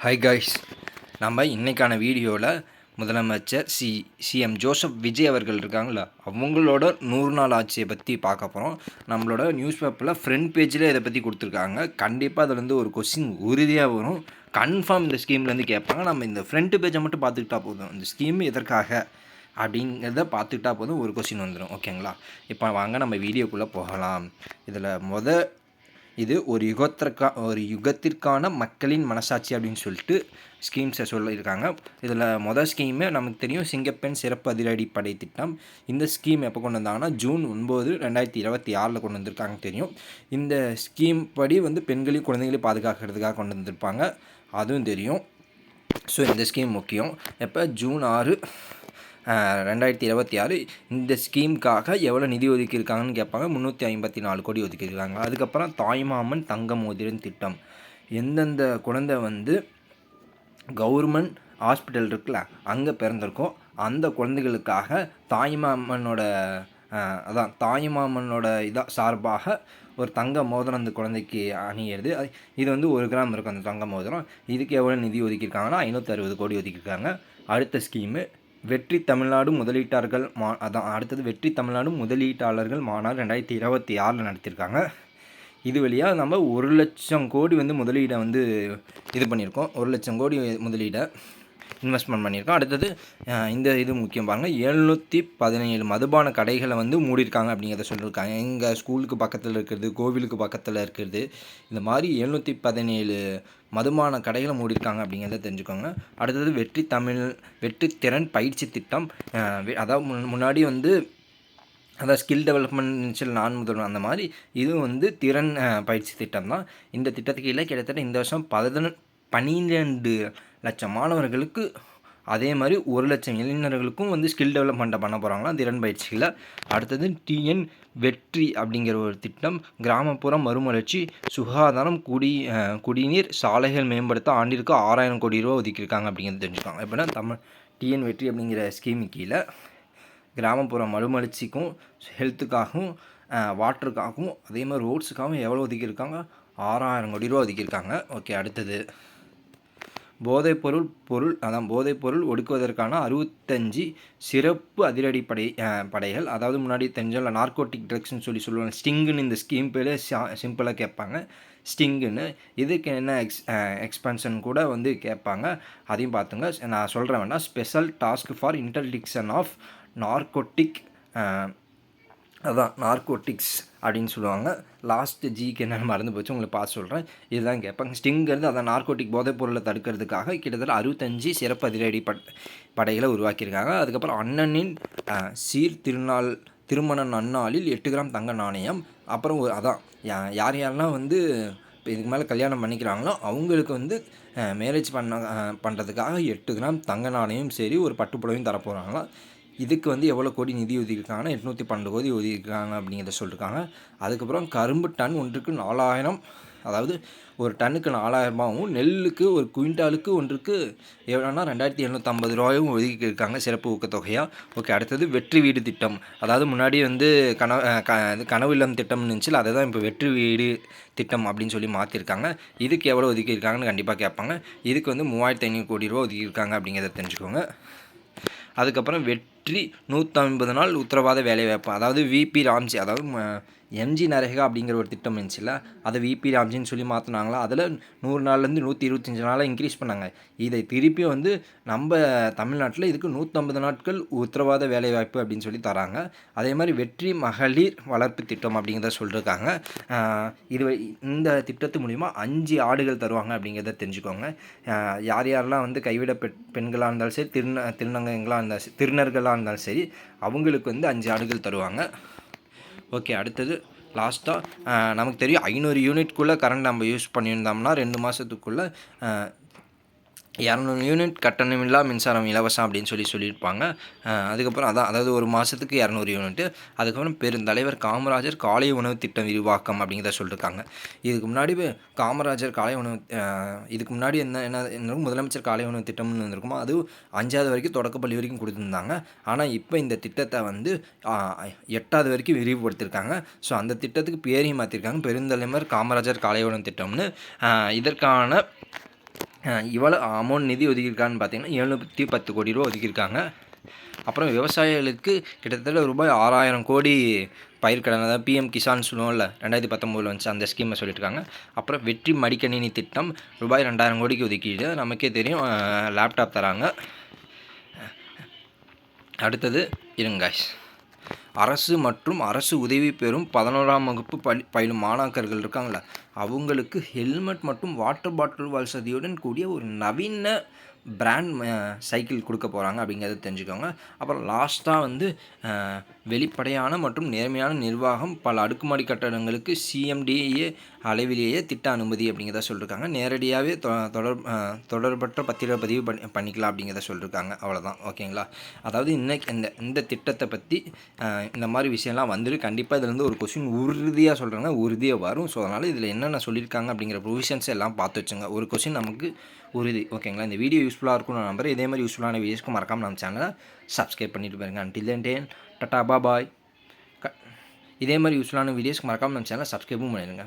Hi guys, நம்ம இன்றைக்கான வீடியோவில் முதலமைச்சர் சிஎம் ஜோசப் விஜய் அவர்கள் இருக்காங்களா, அவங்களோட 100 நாள் ஆட்சியை பற்றி பார்க்க போகிறோம். நம்மளோட நியூஸ் பேப்பரில் ஃப்ரண்ட் பேஜில் இதை பற்றி கொடுத்துருக்காங்க. கண்டிப்பாக அதில் ஒரு கொஸ்டின் உறுதியாக வரும். கன்ஃபார்ம் இந்த ஸ்கீம்லேருந்து கேட்பாங்க. நம்ம இந்த ஃப்ரண்ட் பேஜை மட்டும் பார்த்துக்கிட்டா போதும், இந்த ஸ்கீம் எதற்காக அப்படிங்கிறத பார்த்துக்கிட்டா போதும், ஒரு கொஸ்டின் வந்துடும். ஓகேங்களா? இப்போ வாங்க நம்ம வீடியோக்குள்ளே போகலாம். இதில் இது ஒரு யுகத்திற்கான மக்களின் மனசாட்சி அப்படின்னு சொல்லிட்டு ஸ்கீம்ஸை சொல்லியிருக்காங்க. இதில் ஸ்கீமு நமக்கு தெரியும், சிங்கப்பெண் சிறப்பு அதிரடிப்படை திட்டம். இந்த ஸ்கீம் எப்போ கொண்டு வந்தாங்கன்னா ஜூன் 9, 2026 கொண்டு வந்திருக்காங்க தெரியும். இந்த ஸ்கீம் படி பெண்களையும் குழந்தைகளையும் பாதுகாக்கிறதுக்காக கொண்டு வந்திருப்பாங்க, அதுவும் தெரியும். ஸோ இந்த ஸ்கீம் முக்கியம். எப்போ ஜூன் 6, 2026 இந்த ஸ்கீமுக்காக எவ்வளோ நிதி ஒதுக்கியிருக்காங்கன்னு கேட்பாங்க. 354 கோடி ஒதுக்கியிருக்காங்க. அதுக்கப்புறம் தாய்மாமன் தங்க மோதிரம் திட்டம். எந்தெந்த குழந்தை கவர்மெண்ட் ஹாஸ்பிட்டல் இருக்குல்ல, அங்கே பிறந்திருக்கோம், அந்த குழந்தைகளுக்காக தாய்மாமனோட சார்பாக ஒரு தங்க மோதிரம் அந்த குழந்தைக்கு அணியிறது. இது 1 கிராம் இருக்கும் அந்த தங்க மோதிரம். இதுக்கு எவ்வளோ நிதி ஒதுக்கியிருக்காங்கன்னா 560 கோடி ஒதுக்கியிருக்காங்க. அடுத்த ஸ்கீமு வெற்றி தமிழ்நாடு முதலீட்டாளர்கள் வெற்றி தமிழ்நாடு முதலீட்டாளர்கள் மாநாடு 2026 நடத்தியிருக்காங்க. இது வழியாக நம்ம 1 லட்சம் கோடி முதலீடை இது பண்ணியிருக்கோம். 1 லட்சம் கோடி முதலீடை இன்வெஸ்ட்மெண்ட் பண்ணியிருக்கோம். அடுத்தது இது முக்கியம் பாருங்கள், 717 மதுபான கடைகளை மூடியிருக்காங்க அப்படிங்கிறத சொல்லியிருக்காங்க. எங்கள் ஸ்கூலுக்கு பக்கத்தில் இருக்கிறது, கோவிலுக்கு பக்கத்தில் இருக்கிறது, இந்த மாதிரி 717 மதுபான கடைகளை மூடியிருக்காங்க அப்படிங்கிறத தெரிஞ்சுக்கோங்க. அடுத்தது வெற்றி திறன் பயிற்சி திட்டம். அதாவது முன்னாடி அதாவது ஸ்கில் டெவலப்மெண்ட் நான் முதல்வன், அந்த மாதிரி இது திறன் பயிற்சி திட்டம் தான். இந்த திட்டத்துக்கு கீழே கிட்டத்தட்ட இந்த வருஷம் 12 லட்சம் மாணவர்களுக்கு, அதே மாதிரி 1 லட்சம் இளைஞர்களுக்கும் ஸ்கில் டெவலப்மெண்ட்டை பண்ண போகிறாங்களாம் திறன் பயிற்சியில். அடுத்தது டிஎன் வெற்றி அப்படிங்கிற ஒரு திட்டம். கிராமப்புற மறுமலர்ச்சி, சுகாதாரம், குடிநீர், சாலைகள் மேம்படுத்த ஆண்டிற்கு 6000 கோடி ரூபா ஒதுக்கியிருக்காங்க அப்படிங்கிறது தெரிஞ்சுக்காங்க. எப்படின்னா டிஎன் வெற்றி அப்படிங்கிற ஸ்கீமு கீழே கிராமப்புற மறுமலர்ச்சிக்கும், ஹெல்த்துக்காகவும், வாட்டருக்காகவும், அதே மாதிரி ரோட்ஸுக்காகவும் எவ்வளோ ஒதுக்கியிருக்காங்க? 6000 கோடி ரூபா ஒதுக்கியிருக்காங்க. ஓகே, அடுத்தது போதைப்பொருள் ஒடுக்குவதற்கான 65 சிறப்பு படைகள். அதாவது முன்னாடி தெரிஞ்சால் நார்கோட்டிக் ட்ரக்ஸ்ன்னு சொல்லுவாங்க. ஸ்டிங்குன்னு இந்த ஸ்கீம் பேர் சிம்பிளாக கேட்பாங்க, ஸ்டிங்குன்னு. இதுக்கு என்ன எக்ஸ்பென்ஷன் கூட கேட்பாங்க, அதையும் பார்த்துங்க. நான் சொல்கிறேன் வேண்டாம். Special task for interdiction of narcotics அப்படின்னு சொல்லுவாங்க. லாஸ்ட் ஜிக்கு என்னென்னு மறந்து போச்சு, உங்களுக்கு பார்த்து சொல்கிறேன். இதுதான் கேட்பாங்க. ஸ்டிங்கிறது நார்கோட்டிக் போதைப் பொருளை தடுக்கிறதுக்காக கிட்டத்தட்ட 65 சிறப்பு அதிரடி படைகளை உருவாக்கியிருக்காங்க. அதுக்கப்புறம் அண்ணனின் திருமண நன்னாளில் 8 கிராம் தங்க நாணயம். அப்புறம் யாரெல்லாம் இதுக்கு மேலே கல்யாணம் பண்ணிக்கிறாங்களோ அவங்களுக்கு மேரேஜ் பண்ணுறதுக்காக 8 கிராம் தங்க நாணயம் சரி ஒரு பட்டுப்புடவையும் தரப்போகிறாங்களாம். இதுக்கு எவ்வளோ கோடி நிதி ஒதுக்கியிருக்காங்கன்னா 812 கோடி ஒதுக்கியிருக்காங்க அப்படிங்கிறத சொல்லியிருக்காங்க. அதுக்கப்புறம் கரும்பு டன் ஒன்றுக்கு 4000, அதாவது ஒரு டன்னுக்கு 4000 ரூபாவும், நெல்லுக்கு ஒரு குவிண்டாலுக்கு ஒன்றுக்கு எவ்வளோனா 2750 ரூபாயும் ஒதுக்கியிருக்காங்க சிறப்பு ஊக்கத்தொகையாக. ஓகே, அடுத்தது வெற்றி வீடு திட்டம். அதாவது முன்னாடி கனவு இல்லம் திட்டம்னு இருந்துச்சு, அதை தான் இப்போ வெற்றி வீடு திட்டம் அப்படின்னு சொல்லி மாற்றிருக்காங்க. இதுக்கு எவ்வளோ ஒதுக்கியிருக்காங்கன்னு கண்டிப்பாக கேட்பாங்க. இதுக்கு 3500 கோடி ரூபா ஒதுக்கியிருக்காங்க அப்படிங்கிறத தெரிஞ்சுக்கோங்க. அதுக்கப்புறம் வெற்றி 150 நாள் உத்தரவாத வேலைவாய்ப்பு. அதாவது விபி ராம்ஜி, அதாவது எம்ஜி நரேகா அப்படிங்கிற ஒரு திட்டம் இருந்துச்சுல்ல, அதை விபி ராம்ஜின்னு சொல்லி மாற்றினாங்களா. அதில் 100 நாள்லேருந்து 125 நாளாக இன்க்ரீஸ் பண்ணாங்க. இதை திருப்பி நம்ம தமிழ்நாட்டில் இதுக்கு 150 நாட்கள் உத்தரவாத வேலைவாய்ப்பு அப்படின்னு சொல்லி தராங்க. அதே மாதிரி வெற்றி மகளிர் வளர்ப்பு திட்டம் அப்படிங்கிறத சொல்லியிருக்காங்க. இந்த திட்டத்து மூலிமா 5 ஆடுகள் தருவாங்க அப்படிங்கிறத தெரிஞ்சுக்கோங்க. யாரெல்லாம் கைவிட பெண்களாக இருந்தாலும் சரி, திருநர்களாக இருந்தாலும் சரி, அவங்களுக்கு 5 ஆடுகள் தருவாங்க. ஓகே, அடுத்தது லாஸ்ட்டாக நமக்கு தெரியும் 500 யூனிட்குள்ளே கரண்ட் நம்ம யூஸ் பண்ணியிருந்தோம்னா 2 மாதத்துக்குள்ளே 200 யூனிட் கட்டணமில்லா மின்சாரம் இலவசம் அப்படின்னு சொல்லியிருப்பாங்க. அதுக்கப்புறம் அதாவது ஒரு மாதத்துக்கு 200 யூனிட்டு. அதுக்கப்புறம் பெருந்தலைவர் காமராஜர் காலை உணவு திட்டம் விரிவாக்கம் அப்படிங்கிறத சொல்லியிருக்காங்க. இதுக்கு முன்னாடி காமராஜர் காலை உணவு இதுக்கு முன்னாடி என்ன முதலமைச்சர் காலை உணவு திட்டம்னு இருந்திருக்குமோ, அது 5வது வரைக்கும் தொடக்கப்பள்ளி வரைக்கும் கொடுத்துருந்தாங்க. ஆனால் இப்போ இந்த திட்டத்தை 8வது வரைக்கும் விரிவுபடுத்தியிருக்காங்க. ஸோ அந்த திட்டத்துக்கு பேரையும் மாற்றிருக்காங்க, பெருந்தலைவர் காமராஜர் காலை உணவு திட்டம்னு. இதற்கான இவ்வளோ அமௌண்ட் நிதி ஒதுக்கியிருக்கான்னு பார்த்தீங்கன்னா 710 கோடி ரூபா ஒதுக்கியிருக்காங்க. அப்புறம் விவசாயிகளுக்கு கிட்டத்தட்ட ரூபாய் 6000 கோடி பயிர்க்கடன், அதாவது பிஎம் கிசான் சொல்லுவோம்ல 2019 வந்துச்சு, அந்த ஸ்கீமை சொல்லியிருக்காங்க. அப்புறம் வெற்றி மடிக்கணினி திட்டம் ரூபாய் 2000 கோடிக்கு ஒதுக்கீடு. நமக்கே தெரியும் லேப்டாப் தராங்க. அடுத்தது இருங்க guys. அரசு மற்றும் அரசு உதவி பெறும் 11ஆம் வகுப்பு பயிலும் மாணாக்கர்கள் இருக்காங்களா, அவங்களுக்கு ஹெல்மெட் மற்றும் வாட்டர் பாட்டில் வசதியுடன் கூடிய ஒரு நவீன பிராண்ட் சைக்கிள் கொடுக்க போகிறாங்க அப்படிங்கிறத தெரிஞ்சுக்கோங்க. அப்புறம் லாஸ்ட்டாக வந்து வெளிப்படையான மற்றும் நேர்மையான நிர்வாகம் பல அடுக்குமாடி கட்டடங்களுக்கு சிஎம்டிஏ அளவிலேயே திட்ட அனுமதி அப்படிங்கிறத சொல்லியிருக்காங்க. நேரடியாகவே தொடர்பற்ற பத்திரப்பதிவு பண்ணிக்கலாம் அப்படிங்கிறத சொல்லியிருக்காங்க. அவ்வளோதான், ஓகேங்களா. அதாவது இன்னைக்கு இந்த திட்டத்தை பற்றி இந்த மாதிரி விஷயம்லாம் வந்துட்டு கண்டிப்பாக இதுலேருந்து ஒரு கொஸ்டின் உறுதியாக சொல்கிறாங்க, உறுதியாக வரும். ஸோ அதனால் இதில் என்னென்ன சொல்லியிருக்காங்க அப்படிங்கிற ப்ரொவிஷன்ஸ் எல்லாம் பார்த்து வச்சுங்க. ஒரு கொஸ்டின் நமக்கு உறுதி, ஓகேங்களா. இந்த வீடியோ யூஸ்ஃபுல்லாக இருக்கும் நான் நம்புறேன். இதே மாதிரி யூஸ்ஃபுல்லான வீடியோஸ்க்கு மறக்காமல் நம்ம சேனலை சப்ஸ்கிரைப் பண்ணிட்டு பாருங்க. அன்டில் தென் டேன் டாடா பாய். இதே மாதிரி யூஸ்ஃபுல்லான வீடியோஸ்க்கு மறக்காமல் நம்ம சேனலை சப்ஸ்கிரைபும் பண்ணிடுங்க.